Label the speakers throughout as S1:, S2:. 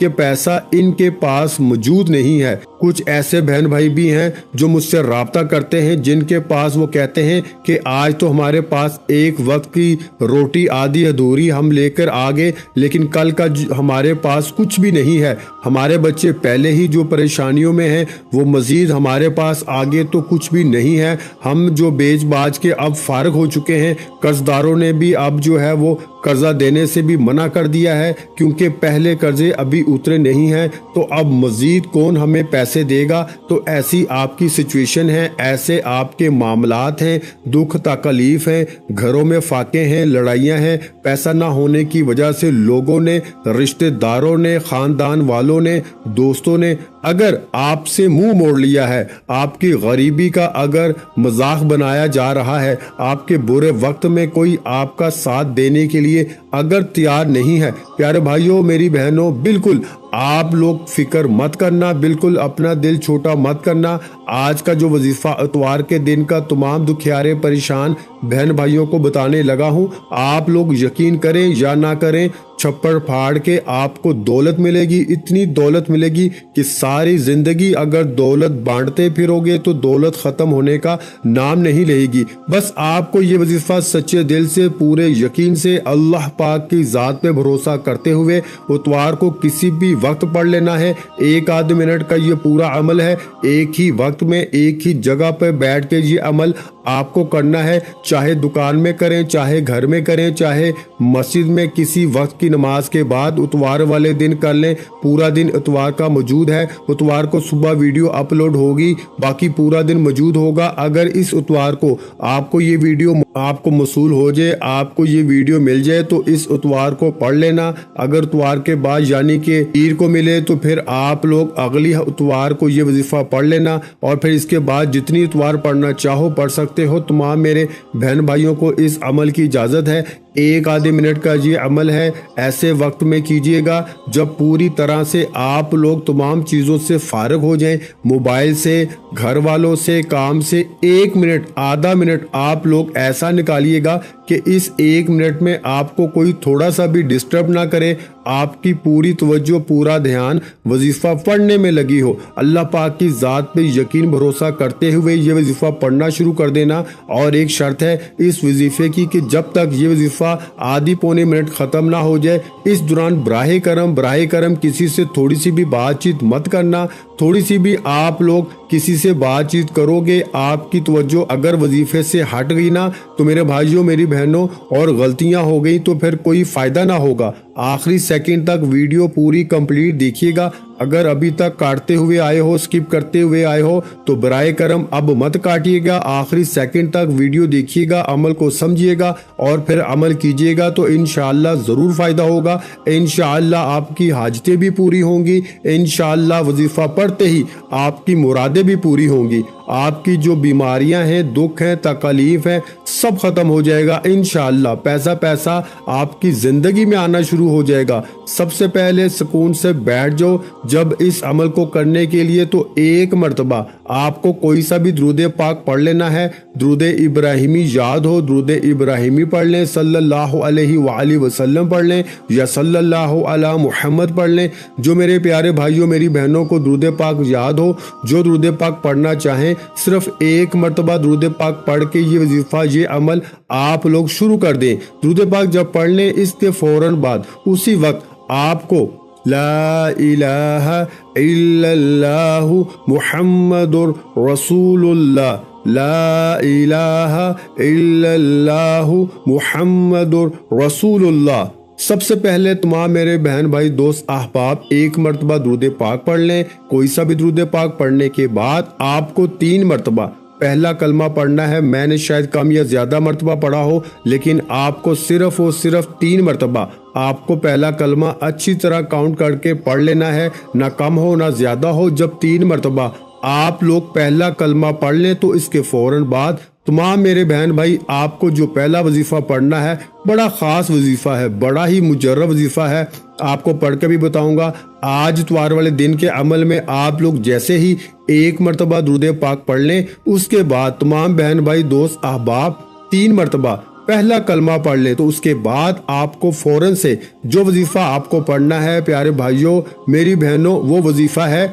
S1: کہ پیسہ ان کے پاس موجود نہیں ہے۔ کچھ ایسے بہن بھائی بھی ہیں جو مجھ سے رابطہ کرتے ہیں، جن کے پاس وہ کہتے ہیں کہ آج تو ہمارے پاس ایک وقت کی روٹی آدھی ادھوری ہم لے کر آگے، لیکن کل کا ہمارے پاس کچھ بھی نہیں ہے۔ ہمارے بچے پہلے ہی جو پریشانیوں میں ہیں، وہ مزید ہمارے پاس آگے تو کچھ بھی نہیں ہے۔ ہم جو بیچ باچ کے اب فارغ ہو چکے ہیں، قرض داروں نے بھی اب جو ہے وہ قرضہ دینے سے بھی منع کر دیا ہے، کیونکہ پہلے قرضے ابھی اترے نہیں ہیں، تو اب مزید کون ہمیں پیسے دے گا۔ تو ایسی آپ کی سچویشن ہے، ایسے آپ کے معاملات ہیں، دکھ تکلیف ہیں، گھروں میں فاقے ہیں، لڑائیاں ہیں، پیسہ نہ ہونے کی وجہ سے لوگوں نے، رشتہ داروں نے، خاندان والوں نے، دوستوں نے اگر آپ سے منہ موڑ لیا ہے، آپ کی غریبی کا اگر مذاق بنایا جا رہا ہے، آپ کے برے وقت میں کوئی آپ کا ساتھ دینے کے لیے اگر تیار نہیں ہے، پیارے بھائیوں میری بہنوں، بالکل آپ لوگ فکر مت کرنا، بالکل اپنا دل چھوٹا مت کرنا۔ آج کا جو وظیفہ اتوار کے دن کا تمام دکھیارے پریشان بہن بھائیوں کو بتانے لگا ہوں، آپ لوگ یقین کریں یا نہ کریں، چھپڑ پھاڑ کے آپ کو دولت ملے گی، اتنی دولت ملے گی کہ ساری زندگی اگر دولت بانٹتے پھرو گے تو دولت ختم ہونے کا نام نہیں لے گی۔ بس آپ کو یہ وظیفہ سچے دل سے، پورے یقین سے، اللہ پاک کی ذات پہ بھروسہ کرتے ہوئے اتوار کو کسی بھی وقت پڑھ لینا ہے۔ ایک آدھ منٹ کا یہ پورا عمل ہے، ایک ہی وقت میں ایک ہی جگہ پہ بیٹھ کے یہ عمل آپ کو کرنا ہے، چاہے دکان میں کریں، چاہے گھر میں کریں، چاہے مسجد میں کسی وقت کی نماز کے بعد اتوار والے دن کر لیں۔ پورا دن اتوار کا موجود ہے، اتوار کو صبح ویڈیو اپلوڈ ہوگی، باقی پورا دن موجود ہوگا۔ اگر اس اتوار کو آپ کو یہ ویڈیو آپ کو موصول ہو جائے، آپ کو یہ ویڈیو مل جائے تو اس اتوار کو پڑھ لینا۔ اگر اتوار کے بعد یعنی کہ پیر کو ملے تو پھر آپ لوگ اگلی اتوار کو یہ وظیفہ پڑھ لینا، اور پھر اس کے بعد جتنی اتوار پڑھنا چاہو پڑھ سکتے ہو۔ تمام میرے بہن بھائیوں کو اس عمل کی اجازت ہے، ایک آدھے منٹ کا یہ عمل ہے، ایسے وقت میں کیجئے گا جب پوری طرح سے آپ لوگ تمام چیزوں سے فارغ ہو جائیں، موبائل سے، گھر والوں سے، کام سے۔ ایک منٹ، آدھا منٹ آپ لوگ ایسا نکالیے گا کہ اس ایک منٹ میں آپ کو کوئی تھوڑا سا بھی ڈسٹرب نہ کرے، آپ کی پوری توجہ، پورا دھیان وظیفہ پڑھنے میں لگی ہو۔ اللہ پاک کی ذات پہ یقین بھروسہ کرتے ہوئے یہ وظیفہ پڑھنا شروع کر دینا۔ اور ایک شرط ہے اس وظیفے کی کہ جب تک یہ وظیفہ آدھی پونے منٹ ختم نہ ہو جائے، اس دوران براہ کرم کسی سے تھوڑی سی بھی بات چیت مت کرنا۔ تھوڑی سی بھی آپ لوگ کسی سے بات چیت کرو گے، آپ کی توجہ اگر وظیفے سے ہٹ گئی نا تو میرے بھائیوں میری بہنوں، اور غلطیاں ہو گئی تو پھر کوئی فائدہ نہ ہوگا۔ آخری سیکنڈ تک ویڈیو پوری کمپلیٹ دیکھیے گا۔ اگر ابھی تک کاٹتے ہوئے آئے ہو، سکپ کرتے ہوئے آئے ہو تو برائے کرم اب مت کاٹیے گا، آخری سیکنڈ تک ویڈیو دیکھیے گا، عمل کو سمجھیے گا اور پھر عمل کیجیے گا، تو انشاءاللہ ضرور فائدہ ہوگا۔ انشاءاللہ آپ کی حاجتیں بھی پوری ہوں گی، انشاءاللہ وظیفہ پڑھتے ہی آپ کی مرادیں بھی پوری ہوں گی، آپ کی جو بیماریاں ہیں، دکھ ہیں، تکلیف ہیں، سب ختم ہو جائے گا انشاءاللہ۔ پیسہ آپ کی زندگی میں آنا شروع ہو جائے گا۔ سب سے پہلے سکون سے بیٹھ جاؤ جب اس عمل کو کرنے کے لیے، تو ایک مرتبہ آپ کو کوئی سا بھی درود پاک پڑھ لینا ہے۔ درود ابراہیمی یاد ہو، درود ابراہیمی پڑھ لیں، صلی اللہ علیہ وآلہ وسلم پڑھ لیں، یا صلی اللہ علی محمد پڑھ لیں۔ جو میرے پیارے بھائیوں میری بہنوں کو درود پاک یاد ہو، جو درود پاک پڑھنا چاہیں، صرف ایک مرتبہ درود پاک پڑھ کے یہ وظیفہ، یہ عمل آپ لوگ شروع کر دیں۔ درود پاک جب پڑھ لیں، اس کے فوراً بعد اسی وقت آپ کو لا الہ الا اللہ محمد رسول اللہ، لا الہ الا اللہ محمد رسول اللہ۔ سب سے پہلے تمام میرے بہن بھائی دوست احباب ایک مرتبہ درود پاک پڑھ لیں۔ کوئی سا بھی درود پاک پڑھنے کے بعد آپ کو 3 مرتبہ پہلا کلمہ پڑھنا ہے۔ میں نے شاید کم یا زیادہ مرتبہ پڑھا ہو، لیکن آپ کو صرف اور صرف 3 مرتبہ آپ کو پہلا کلمہ اچھی طرح کاؤنٹ کر کے پڑھ لینا ہے، نہ کم ہو نہ زیادہ ہو۔ جب 3 مرتبہ آپ لوگ پہلا کلمہ پڑھ لیں تو اس کے فوراً بعد تمام میرے بہن بھائی آپ کو جو پہلا وظیفہ پڑھنا ہے، بڑا خاص وظیفہ ہے، بڑا ہی مجرب وظیفہ ہے، آپ کو پڑھ کے بھی بتاؤں گا۔ آج اتوار والے دن کے عمل میں آپ لوگ جیسے ہی ایک مرتبہ درود پاک پڑھ لیں، اس کے بعد تمام بہن بھائی دوست احباب 3 مرتبہ پہلا کلمہ پڑھ لیں تو اس کے بعد آپ کو فوراً سے جو وظیفہ آپ کو پڑھنا ہے پیارے بھائیوں میری بہنوں وہ وظیفہ ہے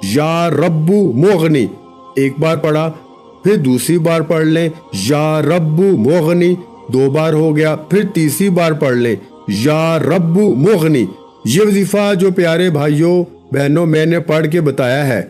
S1: یا رب مغنی. ایک بار پڑھا پھر دوسری بار پڑھ لیں یا رب مغنی, 2 بار ہو گیا, پھر تیسری بار پڑھ لیں یا رب مغنی. یہ وظیفہ جو پیارے بھائیوں بہنوں میں نے پڑھ کے بتایا ہے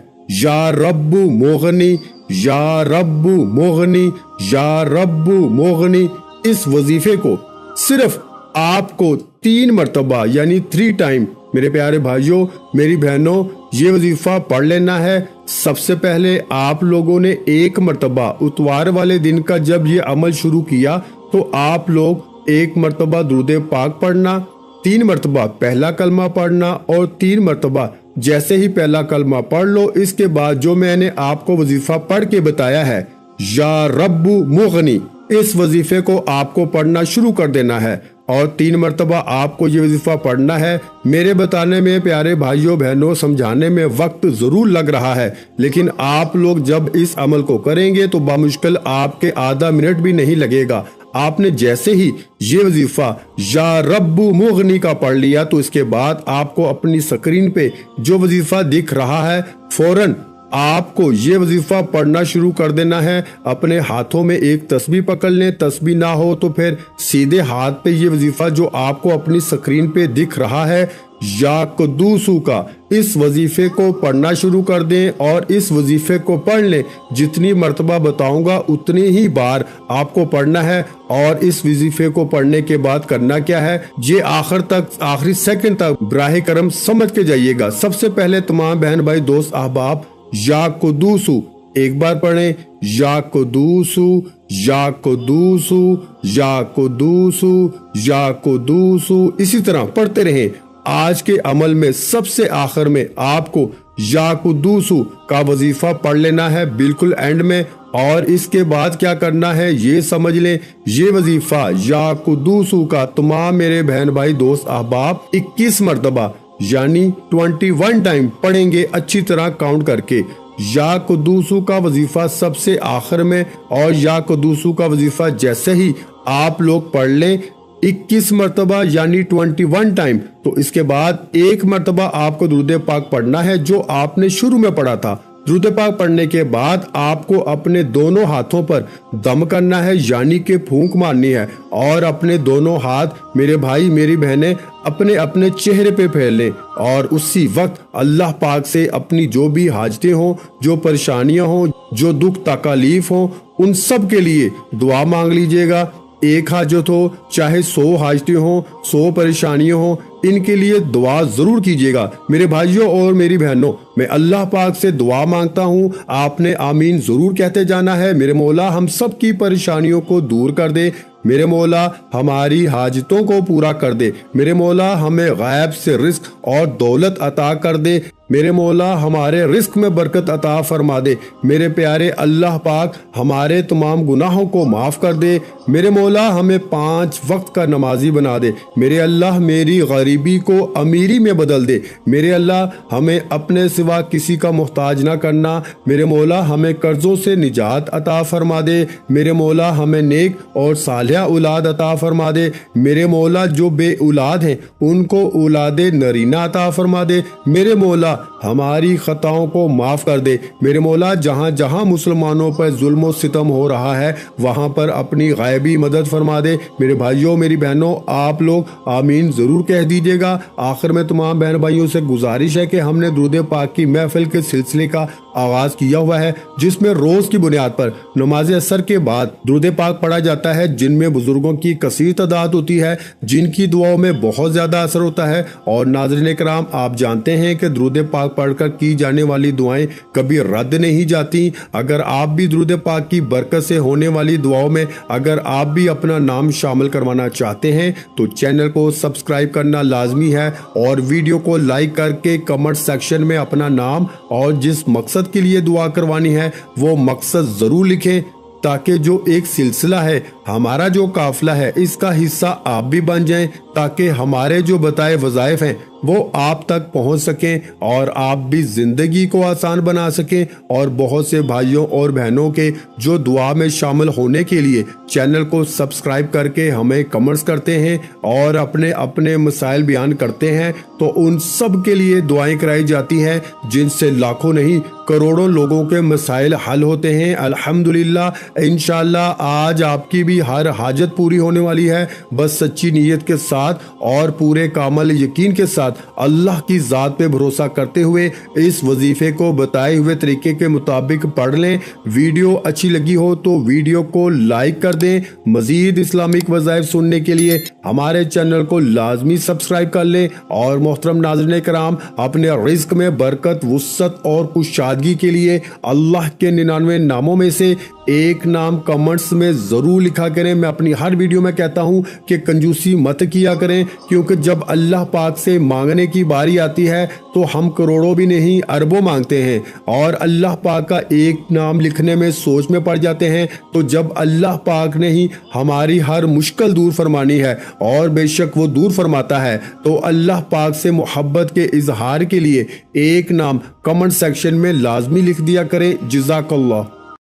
S1: یا رب مغنی یا رب مغنی یا رب مغنی, اس وظیفے کو صرف آپ کو 3 مرتبہ یعنی 3 ٹائم میرے پیارے بھائیوں میری بہنوں یہ وظیفہ پڑھ لینا ہے. سب سے پہلے آپ لوگوں نے 1 مرتبہ اتوار والے دن کا جب یہ عمل شروع کیا تو آپ لوگ 1 مرتبہ درود پاک پڑھنا, 3 مرتبہ پہلا کلمہ پڑھنا اور 3 مرتبہ جیسے ہی پہلا کلمہ پڑھ لو اس کے بعد جو میں نے آپ کو وظیفہ پڑھ کے بتایا ہے یا رب مغنی, اس وظیفے کو آپ کو پڑھنا شروع کر دینا ہے اور 3 مرتبہ آپ کو یہ وظیفہ پڑھنا ہے. میرے بتانے میں پیارے بھائیوں بہنوں سمجھانے میں وقت ضرور لگ رہا ہے لیکن آپ لوگ جب اس عمل کو کریں گے تو بامشکل آپ کے آدھا منٹ بھی نہیں لگے گا. آپ نے جیسے ہی یہ وظیفہ یا رب مغنی کا پڑھ لیا تو اس کے بعد آپ کو اپنی سکرین پہ جو وظیفہ دکھ رہا ہے فوراً آپ کو یہ وظیفہ پڑھنا شروع کر دینا ہے. اپنے ہاتھوں میں ایک تسبیح پکڑ لیں, تسبیح نہ ہو تو پھر سیدھے ہاتھ پہ یہ وظیفہ جو آپ کو اپنی سکرین پہ دکھ رہا ہے یا قدوسو کا اس وظیفے کو پڑھنا شروع کر دیں اور اس وظیفے کو پڑھ لیں. جتنی مرتبہ بتاؤں گا اتنی ہی بار آپ کو پڑھنا ہے اور اس وظیفے کو پڑھنے کے بعد کرنا کیا ہے یہ آخری سیکنڈ تک براہ کرم سمجھ کے جائیے گا. سب سے پہلے تمام بہن بھائی دوست احباب یا قدوسو ایک بار پڑھیں یا قدوسو یا قدوسو یا قدوسو یا قدوسو, اسی طرح پڑھتے رہیں. آج کے عمل میں سب سے آخر میں آپ کو یا قدوسو کا وظیفہ پڑھ لینا ہے بالکل اینڈ میں, اور اس کے بعد کیا کرنا ہے یہ سمجھ لیں. یہ وظیفہ یا قدوسو کا تمام میرے بہن بھائی دوست احباب 21 مرتبہ یعنی 21 ٹائم پڑھیں گے اچھی طرح کاؤنٹ کر کے. یا قدوسو کا وظیفہ سب سے آخر میں اور یا قدوسو کا وظیفہ جیسے ہی آپ لوگ پڑھ لیں 21 مرتبہ یعنی 21 ٹائم تو اس کے بعد 1 مرتبہ آپ کو درود پاک پڑھنا ہے جو آپ نے شروع میں پڑھا تھا. درود پاک پڑھنے کے بعد آپ کو اپنے دونوں ہاتھوں پر دم کرنا ہے یعنی کہ پھونک مارنی ہے اور اپنے دونوں ہاتھ میرے بھائی میری بہنیں اپنے اپنے چہرے پہ پھیل لیں اور اسی وقت اللہ پاک سے اپنی جو بھی حاجتیں ہوں جو پریشانیاں ہوں جو دکھ تکالیف ہوں ان سب کے لیے دعا مانگ لیجئے گا. 1 حاجت ہو چاہے 100 حاجتیں ہوں 100 پریشانیاں ہوں ان کے لیے دعا ضرور کیجیے گا. میرے بھائیوں اور میری بہنوں میں اللہ پاک سے دعا مانگتا ہوں آپ نے آمین ضرور کہتے جانا ہے. میرے مولا ہم سب کی پریشانیوں کو دور کر دے, میرے مولا ہماری حاجتوں کو پورا کر دے, میرے مولا ہمیں غیب سے رزق اور دولت عطا کر دے, میرے مولا ہمارے رزق میں برکت عطا فرما دے, میرے پیارے اللہ پاک ہمارے تمام گناہوں کو معاف کر دے, میرے مولا ہمیں 5 وقت کا نمازی بنا دے, میرے اللہ میری غریبی کو امیری میں بدل دے, میرے اللہ ہمیں اپنے سوا کسی کا محتاج نہ کرنا, میرے مولا ہمیں قرضوں سے نجات عطا فرما دے, میرے مولا ہمیں نیک اور صالح اولاد عطا فرما دے, میرے مولا جو بے اولاد ہیں ان کو اولاد نرینہ عطا فرما دے, میرے مولا ہماری خطاؤں کو معاف کر دے, میرے مولا جہاں جہاں مسلمانوں پر ظلم و ستم ہو رہا ہے وہاں پر اپنی غیبی مدد فرما دے. میرے بھائیوں میری بہنوں آپ لوگ آمین ضرور کہہ دیجیے گا. آخر میں تمام بہن بھائیوں سے گزارش ہے کہ ہم نے درود پاک کی محفل کے سلسلے کا آغاز کیا ہوا ہے جس میں روز کی بنیاد پر نماز عصر کے بعد درود پاک پڑھا جاتا ہے جن میں بزرگوں کی کثیر تعداد ہوتی ہے جن کی دعاؤں میں بہت زیادہ اثر ہوتا ہے. اور ناظرین کرام آپ جانتے ہیں کہ درود پاک پڑھ کر کی جانے والی دعائیں کبھی رد نہیں جاتی. اگر آپ بھی درود پاک کی برکت سے ہونے والی دعاؤں میں اگر آپ بھی اپنا نام شامل کروانا چاہتے ہیں تو چینل کو سبسکرائب کرنا لازمی ہے اور ویڈیو کو لائک کر کے کمنٹ سیکشن میں اپنا نام اور جس مقصد کے لیے دعا کروانی ہے وہ مقصد ضرور لکھیں تاکہ جو ایک سلسلہ ہے ہمارا جو قافلہ ہے اس کا حصہ آپ بھی بن جائیں تاکہ ہمارے جو بتائے وظائف ہیں وہ آپ تک پہنچ سکیں اور آپ بھی زندگی کو آسان بنا سکیں۔ اور بہت سے بھائیوں اور بہنوں کے جو دعا میں شامل ہونے کے لیے چینل کو سبسکرائب کر کے ہمیں کمنٹس کرتے ہیں اور اپنے مسائل بیان کرتے ہیں، تو ان سب کے لیے دعائیں کرائی جاتی ہیں، جن سے لاکھوں نہیں کروڑوں لوگوں کے مسائل حل ہوتے ہیں۔ الحمدللہ انشاءاللہ آج آپ کی بھی ہر حاجت پوری ہونے والی ہے، بس سچی نیت کے ساتھ اور پورے کامل یقین کے ساتھ اللہ کی ذات پہ بھروسہ کرتے ہوئے اس وظیفے کو بتائے ہوئے طریقے کے مطابق پڑھ لیں۔ ویڈیو اچھی لگی ہو تو ویڈیو کو لائک کر دیں۔ مزید اسلامک وظائف سننے کے لیے ہمارے چینل کو لازمی سبسکرائب کر لیں۔ اور محترم ناظرین کرام، اپنے رزق میں برکت، وسعت اور کشادگی کے لیے اللہ کے 99 ناموں میں سے ایک نام کمنٹس میں ضرور لکھا کریں۔ میں اپنی ہر ویڈیو میں کہتا ہوں کہ کنجوسی مت کیا کریں، کیونکہ جب اللہ پاک سے مانگنے کی باری آتی ہے تو ہم کروڑوں بھی نہیں اربوں مانگتے ہیں، اور اللہ پاک کا ایک نام لکھنے میں سوچ میں پڑ جاتے ہیں۔ تو جب اللہ پاک نے ہی ہماری ہر مشکل دور فرمانی ہے، اور بے شک وہ دور فرماتا ہے، تو اللہ پاک سے محبت کے اظہار کے لیے ایک نام کمنٹ سیکشن میں لازمی لکھ دیا کریں۔ جزاک اللہ۔